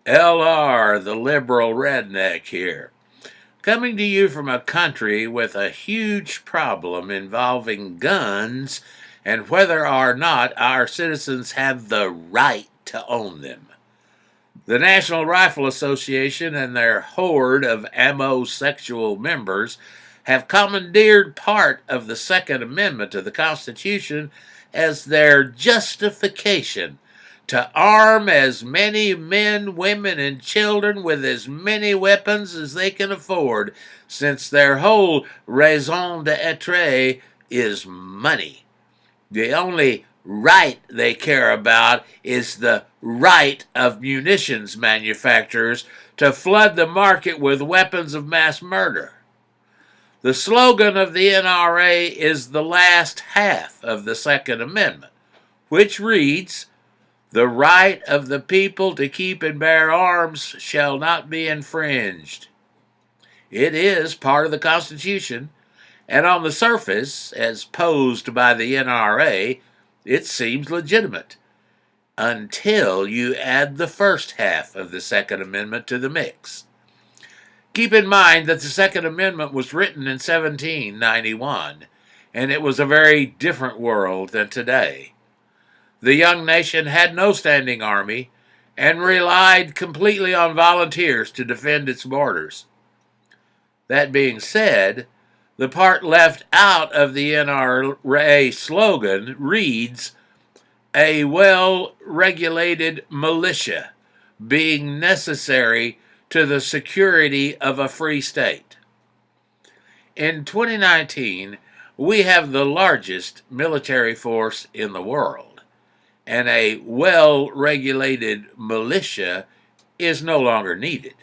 LR, the liberal redneck here, coming to you from a country with a huge problem involving guns and whether or not our citizens have the right to own them. The National Rifle Association and their horde of ammo-sexual members have commandeered part of the Second Amendment to the Constitution as their justification to arm as many men, women, and children with as many weapons as they can afford, since their whole raison d'etre is money. The only right they care about is the right of munitions manufacturers to flood the market with weapons of mass murder. The slogan of the NRA is the last half of the Second Amendment, which reads, "The right of the people to keep and bear arms shall not be infringed." It is part of the Constitution, and on the surface, as posed by the NRA, it seems legitimate, until you add the first half of the Second Amendment to the mix. Keep in mind that the Second Amendment was written in 1791, and it was a very different world than today. The young nation had no standing army and relied completely on volunteers to defend its borders. That being said, the part left out of the NRA slogan reads, "A well-regulated militia being necessary to the security of a free state." In 2019, we have the largest military force in the world, and a well-regulated militia is no longer needed.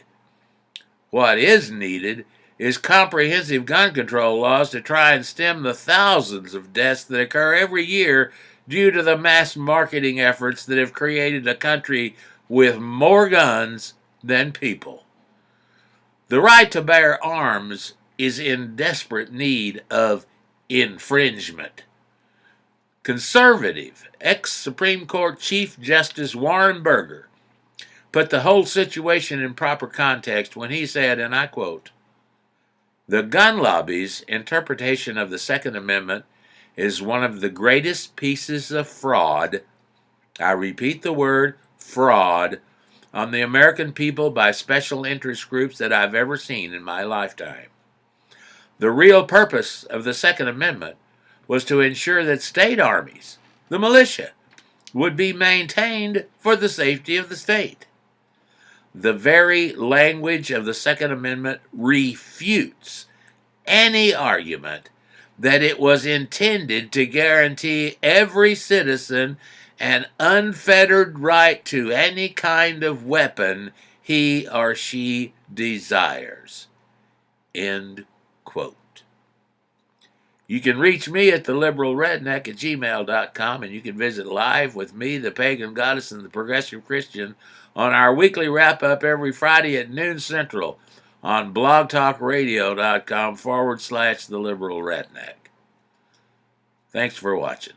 What is needed is comprehensive gun control laws to try and stem the thousands of deaths that occur every year due to the mass marketing efforts that have created a country with more guns than people. The right to bear arms is in desperate need of infringement. Conservative ex-Supreme Court Chief Justice Warren Burger put the whole situation in proper context when he said, and I quote, "The gun lobby's interpretation of the Second Amendment is one of the greatest pieces of fraud," I repeat the word fraud, "on the American people by special interest groups that I've ever seen in my lifetime. The real purpose of the Second Amendment was to ensure that state armies, the militia, would be maintained for the safety of the state. The very language of the Second Amendment refutes any argument that it was intended to guarantee every citizen an unfettered right to any kind of weapon he or she desires." End quote. You can reach me at theliberalredneck@gmail.com, and you can visit live with me, the pagan goddess, and the progressive Christian on our weekly wrap-up every Friday at noon Central on blogtalkradio.com/theliberalredneck. Thanks for watching.